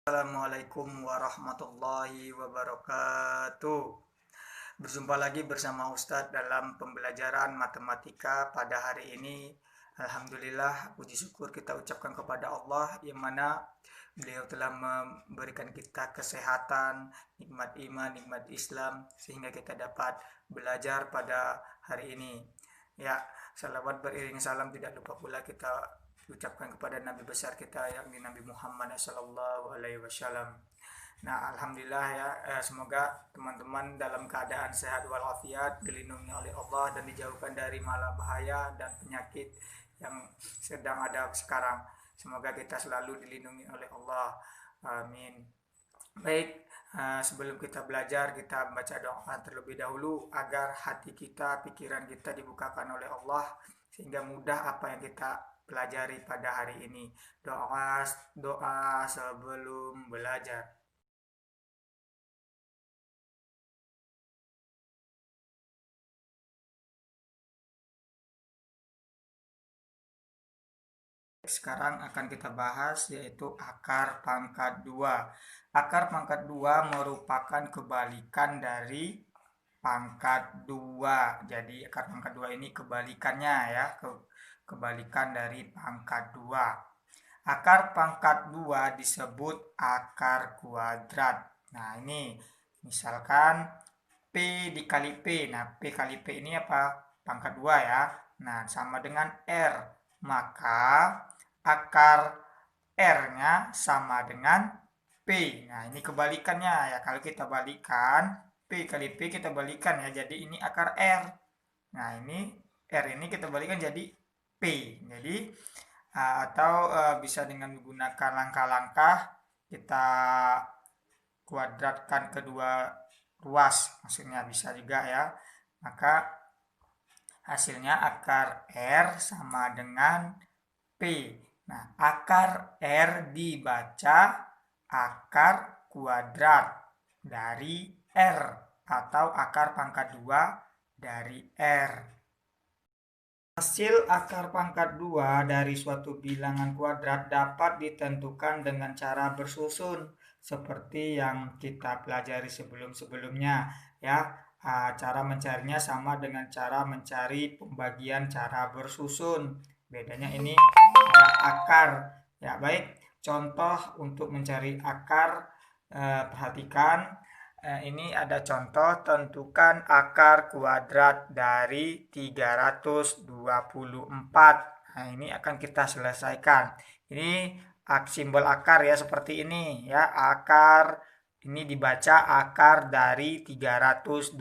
Assalamualaikum warahmatullahi wabarakatuh. Berjumpa lagi bersama Ustadz dalam pembelajaran matematika pada hari ini. Alhamdulillah, puji syukur kita ucapkan kepada Allah yang mana beliau telah memberikan kita kesehatan, nikmat iman, nikmat Islam, sehingga kita dapat belajar pada hari ini. Ya, salawat beriring salam tidak lupa pula kita ucapkan kepada Nabi besar kita yakni Nabi Muhammad Sallallahu Alaihi Wasallam. Nah, alhamdulillah ya, semoga teman-teman dalam keadaan sehat walafiat, dilindungi oleh Allah dan dijauhkan dari mala bahaya dan penyakit yang sedang ada sekarang. Semoga kita selalu dilindungi oleh Allah. Amin. Baik, sebelum kita belajar, kita baca doa terlebih dahulu agar hati kita, pikiran kita dibukakan oleh Allah sehingga mudah apa yang kita pelajari pada hari ini. Doa sebelum belajar. Sekarang akan kita bahas yaitu akar pangkat 2. Akar pangkat 2 merupakan kebalikan dari pangkat 2. Jadi akar pangkat 2 ini kebalikannya ya, kebalikan dari pangkat 2. Akar pangkat 2 disebut akar kuadrat. Nah, ini misalkan P dikali P. Nah, P kali P ini apa? Pangkat 2 ya. Nah, sama dengan R. Maka akar R-nya sama dengan P. Nah, ini kebalikannya ya. Kalau kita balikan, P kali P kita balikan ya. Jadi ini akar R. Nah, ini R ini kita balikan jadi P. Jadi, atau bisa dengan menggunakan langkah-langkah kita kuadratkan kedua ruas. Maksudnya bisa juga ya. Maka hasilnya akar R sama dengan P. Nah, akar R dibaca akar kuadrat dari R atau akar pangkat 2 dari R. Hasil akar pangkat 2 dari suatu bilangan kuadrat dapat ditentukan dengan cara bersusun seperti yang kita pelajari sebelum-sebelumnya ya. Cara mencarinya sama dengan cara mencari pembagian cara bersusun. Bedanya ini ada akar. Ya, baik. Contoh untuk mencari akar, perhatikan. Ini ada contoh, tentukan akar kuadrat dari 324. Nah, ini akan kita selesaikan. Ini simbol akar ya, seperti ini ya. Akar ini dibaca akar dari 324.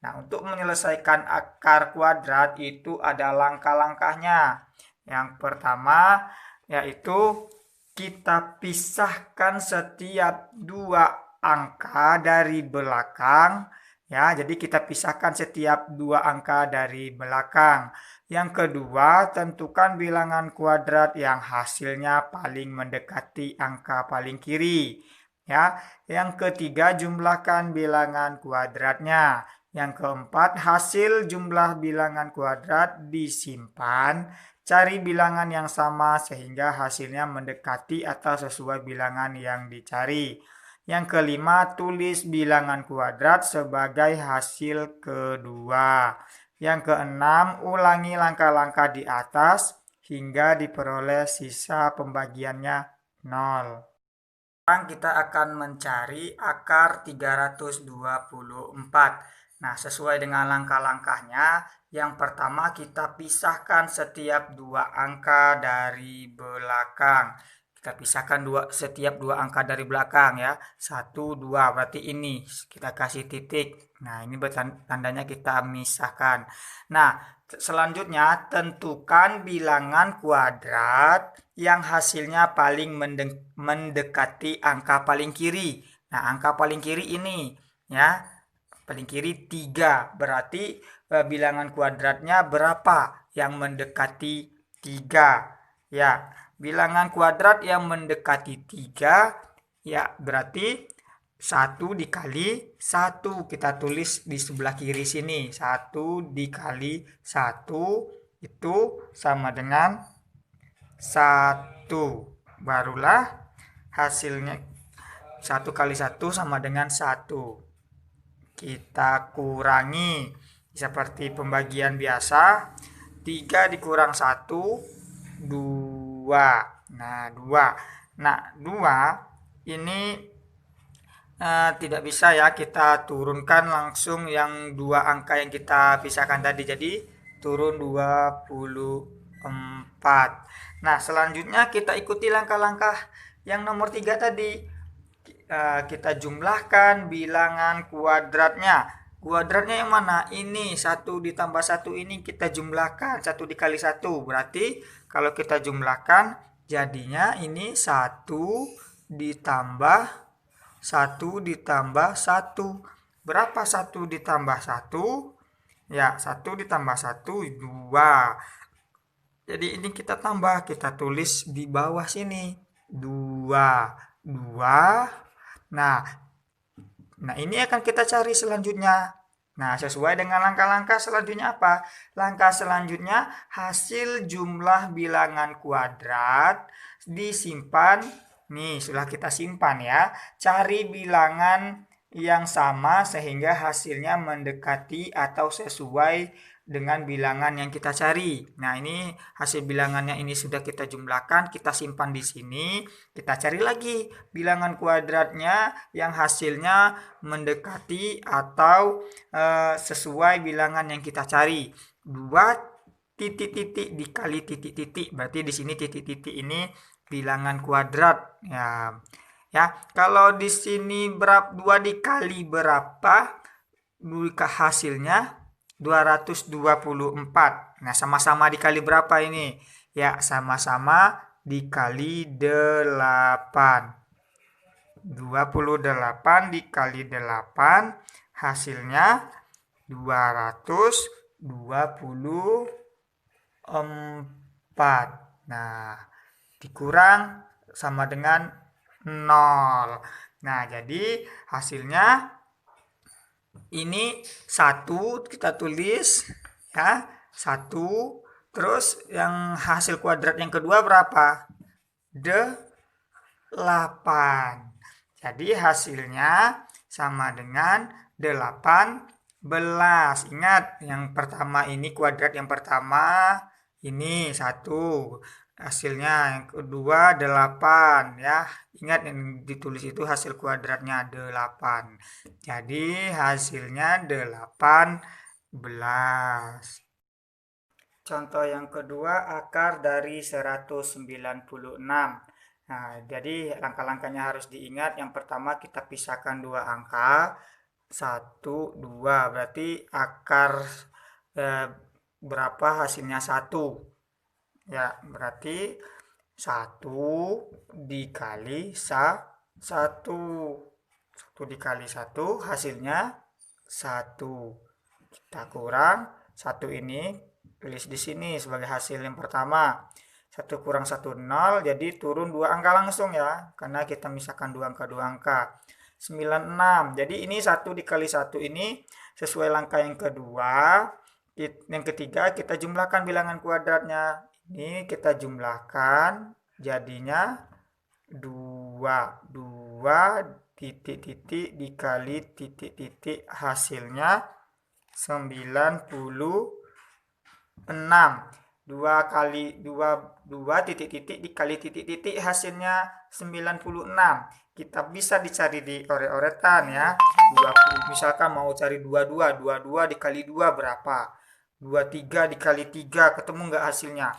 Nah, untuk menyelesaikan akar kuadrat itu ada langkah-langkahnya. Yang pertama yaitu kita pisahkan setiap dua angka dari belakang ya. Jadi kita pisahkan setiap dua angka dari belakang. Yang kedua, tentukan bilangan kuadrat yang hasilnya paling mendekati angka paling kiri ya. Yang ketiga, jumlahkan bilangan kuadratnya. Yang keempat, hasil jumlah bilangan kuadrat disimpan. Cari bilangan yang sama sehingga hasilnya mendekati atau sesuai bilangan yang dicari. Yang kelima, tulis bilangan kuadrat sebagai hasil kedua. Yang keenam, ulangi langkah-langkah di atas hingga diperoleh sisa pembagiannya 0. Sekarang kita akan mencari akar 324. Nah, sesuai dengan langkah-langkahnya, yang pertama kita pisahkan setiap dua angka dari belakang. Kita pisahkan setiap dua angka dari belakang ya. 1, 2, berarti ini. Kita kasih titik. Nah, ini tandanya kita misahkan. Nah, selanjutnya tentukan bilangan kuadrat yang hasilnya paling mendekati angka paling kiri. Nah, angka paling kiri ini ya. Paling kiri 3. Berarti bilangan kuadratnya berapa yang mendekati 3? Ya, bilangan kuadrat yang mendekati 3 ya berarti 1 dikali 1. Kita tulis di sebelah kiri sini. 1 dikali 1 itu sama dengan 1. Barulah hasilnya 1 kali 1 sama dengan 1. Kita kurangi seperti pembagian biasa. 3 dikurang 1, 2. Nah, 2. Nah, 2 ini tidak bisa ya kita turunkan langsung yang dua angka yang kita pisahkan tadi. Jadi turun 24. Nah, selanjutnya kita ikuti langkah-langkah yang nomor 3 tadi. Kita jumlahkan bilangan kuadratnya. Kuadratnya yang mana? Ini 1 ditambah 1 ini kita jumlahkan. 1 dikali 1. Berarti kalau kita jumlahkan jadinya ini 1 ditambah 1 ditambah 1. Berapa 1 ditambah 1? Ya, 1 ditambah 1, 2. Jadi ini kita tambah, kita tulis di bawah sini. 2. 2. Nah, ini akan kita cari selanjutnya. Nah, sesuai dengan langkah-langkah selanjutnya apa? Langkah selanjutnya, hasil jumlah bilangan kuadrat disimpan. Nih, sudah kita simpan ya. Cari bilangan yang sama sehingga hasilnya mendekati atau sesuai dengan bilangan yang kita cari. Nah, ini hasil bilangannya ini sudah kita jumlahkan, kita simpan di sini. Kita cari lagi bilangan kuadratnya yang hasilnya mendekati atau sesuai bilangan yang kita cari. 2 titik-titik dikali titik-titik. Berarti di sini titik-titik ini bilangan kuadrat ya. Ya, kalau di sini 2 dikali berapa? Hasilnya 224. Nah, sama-sama dikali berapa ini? Ya, sama-sama dikali 8. 28 dikali 8 hasilnya 224. Nah, dikurang sama dengan 0. Nah, jadi hasilnya ini 1 kita tulis ya, 1. Terus yang hasil kuadrat yang kedua berapa? 8. Jadi hasilnya sama dengan 18. Ingat, yang pertama ini kuadrat yang pertama ini 1. Hasilnya yang kedua 8 ya. Ingat yang ditulis itu hasil kuadratnya 8. Jadi hasilnya 18. Contoh yang kedua, akar dari 196. Nah, jadi langkah-langkahnya harus diingat. Yang pertama kita pisahkan dua angka. 1, 2. Berarti akar berapa hasilnya 1. Ya, berarti 1 dikali 1. 1 dikali 1 hasilnya 1. Kita kurang 1 ini tulis di sini sebagai hasil yang pertama. 1 kurang 1, 0. Jadi turun 2 angka langsung ya. Karena kita misalkan 2 angka 2 angka. 96. Jadi ini 1 dikali 1 ini sesuai langkah yang kedua. Yang ketiga kita jumlahkan bilangan kuadratnya. Ini kita jumlahkan jadinya 2 titik-titik dikali titik-titik hasilnya 96. 2 kali 2 titik-titik dikali titik-titik hasilnya 96. Kita bisa dicari di oret-oretan ya. 20, misalkan mau cari 22 dikali 2 berapa? 23 dikali 3 ketemu nggak hasilnya?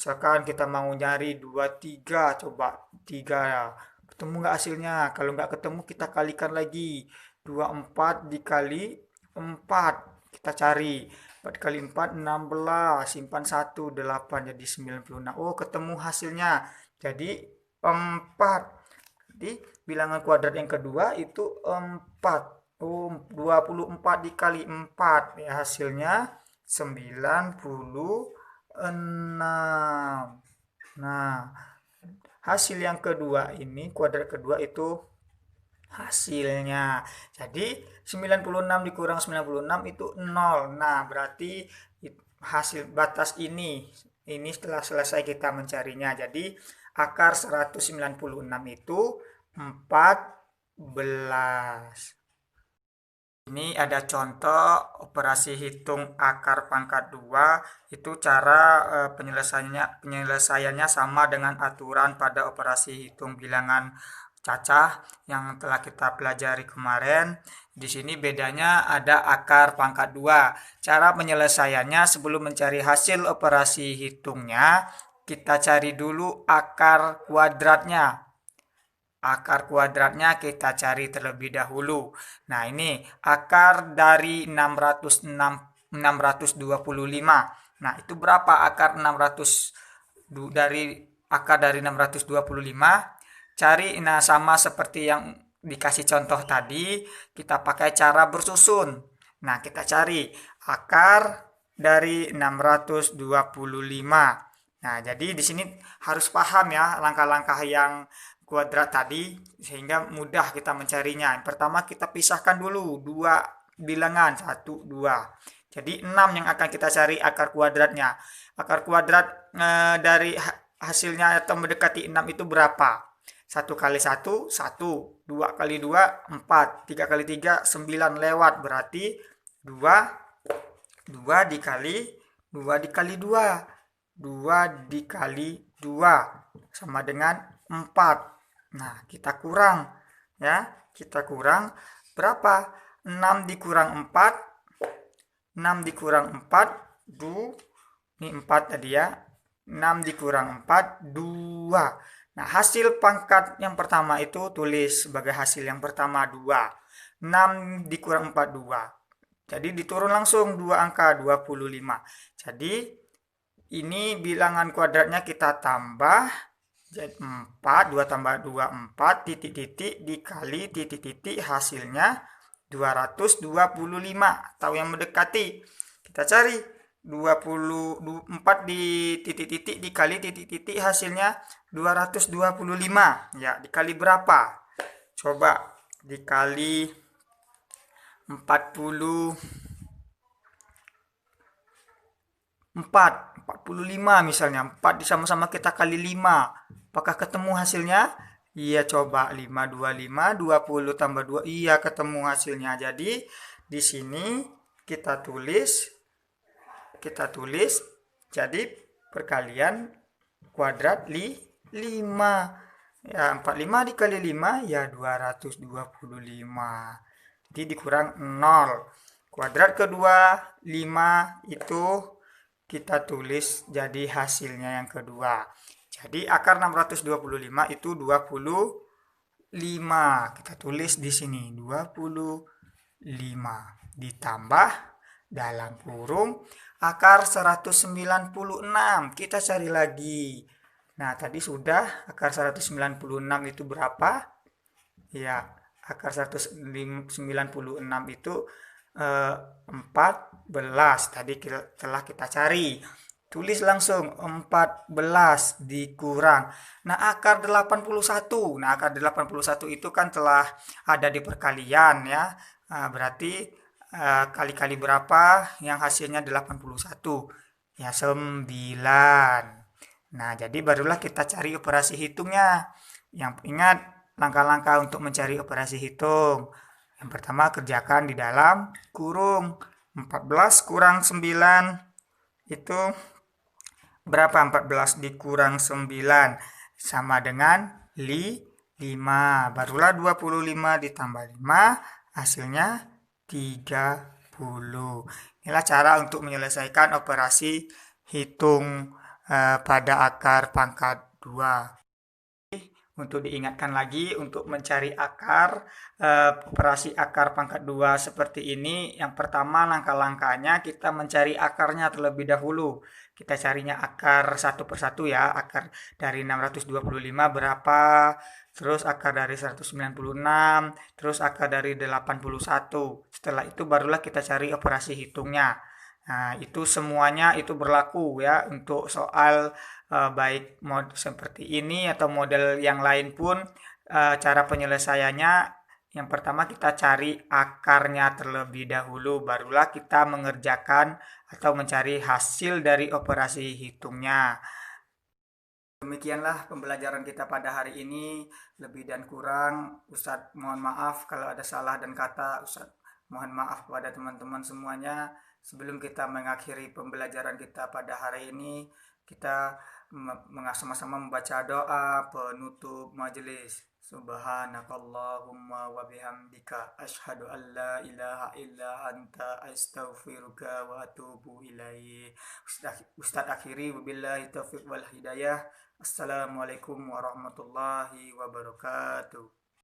Misalkan kita mau nyari 23, coba 3 ya. Ketemu nggak hasilnya? Kalau nggak ketemu kita kalikan lagi. 24 dikali 4. Kita cari. 4 kali 4, 16. Simpan 1, 8. Jadi 96. Oh, ketemu hasilnya. Jadi 4. Jadi bilangan kuadrat yang kedua itu 4. Oh, 24 dikali 4. Ya, hasilnya 96. Nah, hasil yang kedua ini, kuadrat kedua itu hasilnya. Jadi 96 dikurang 96 itu 0. Nah, berarti hasil batas ini setelah selesai kita mencarinya. Jadi Akar 196 itu 14. Ini ada contoh operasi hitung akar pangkat 2, itu cara penyelesaiannya sama dengan aturan pada operasi hitung bilangan cacah yang telah kita pelajari kemarin. Di sini bedanya ada akar pangkat 2. Cara penyelesaiannya sebelum mencari hasil operasi hitungnya, kita cari dulu akar kuadratnya. Akar kuadratnya kita cari terlebih dahulu. Nah, ini akar dari 625. Nah, itu berapa akar 600 dari akar dari 625? Cari, nah sama seperti yang dikasih contoh tadi, kita pakai cara bersusun. Nah, kita cari akar dari 625. Nah, jadi di sini harus paham ya langkah-langkah yang kuadrat tadi sehingga mudah kita mencarinya. Yang pertama kita pisahkan dulu dua bilangan 1, 2. Jadi 6 yang akan kita cari akar kuadratnya. Akar kuadrat dari hasilnya atau mendekati 6 itu berapa? 1 kali 1, 1. 2 kali 2, 4. 3 kali 3, 9 lewat. Berarti 2 dikali 2 dikali 2. 2 dikali 2 sama dengan 4. Nah, kita kurang ya. Kita kurang berapa? 6 dikurang 4. 6 dikurang 4, ini 4 tadi ya. 6 dikurang 4, 2. Nah, hasil pangkat yang pertama itu tulis sebagai hasil yang pertama 2. 6 dikurang 4, 2. Jadi diturun langsung 2 angka, 25. Jadi ini bilangan kuadratnya kita tambah. Jadi 4, 2 tambah 2, 4, titik-titik dikali titik-titik, hasilnya 225 atau yang mendekati. Kita cari 24 di titik-titik dikali titik-titik, hasilnya 225. Ya, dikali berapa? Coba dikali 45 misalnya. 4 sama-sama kita kali 5. Apakah ketemu hasilnya? Iya, coba 5, 25, 20 tambah 2. Iya, ketemu hasilnya. Jadi di sini kita tulis jadi perkalian kuadrat 5. Ya, 45 dikali 5 ya 225. Jadi dikurang 0. Kuadrat kedua 5 itu kita tulis jadi hasilnya yang kedua. Jadi akar 625 itu 25. Kita tulis di sini 25 ditambah dalam kurung akar 196. Kita cari lagi. Nah, tadi sudah akar 196 itu berapa? Ya, akar 196 itu 14. Tadi telah kita cari. Tulis langsung 14 dikurang. Nah, akar 81. Nah, akar 81 itu kan telah ada di perkalian ya. Berarti kali-kali berapa yang hasilnya 81? Ya, 9. Nah, jadi barulah kita cari operasi hitungnya. Yang ingat langkah-langkah untuk mencari operasi hitung. Yang pertama kerjakan di dalam kurung. 14 kurang 9 itu berapa? 14 dikurang 9 sama dengan 5. Barulah 25 ditambah 5 hasilnya 30. Inilah cara untuk menyelesaikan operasi hitung pada akar pangkat 2. Untuk diingatkan lagi, untuk mencari akar operasi akar pangkat 2 seperti ini, yang pertama langkah-langkahnya kita mencari akarnya terlebih dahulu. Kita carinya akar satu persatu ya. Akar dari 625 berapa, terus akar dari 196, terus akar dari 81. Setelah itu barulah kita cari operasi hitungnya. Nah, itu semuanya itu berlaku ya untuk soal baik mod seperti ini atau model yang lain pun. Cara penyelesaiannya, yang pertama kita cari akarnya terlebih dahulu, barulah kita mengerjakan atau mencari hasil dari operasi hitungnya. Demikianlah pembelajaran kita pada hari ini. Lebih dan kurang, Ustadz mohon maaf kalau ada salah dan kata. Ustadz mohon maaf kepada teman-teman semuanya. Sebelum kita mengakhiri pembelajaran kita pada hari ini, kita sama-sama membaca doa penutup majelis. Subhanakallahumma wa bihamdika asyhadu an la ilaha illa anta astaghfiruka wa atubu ilaih. Ustadz akhiri wabillahi taufiq wal hidayah. Assalamualaikum warahmatullahi wabarakatuh.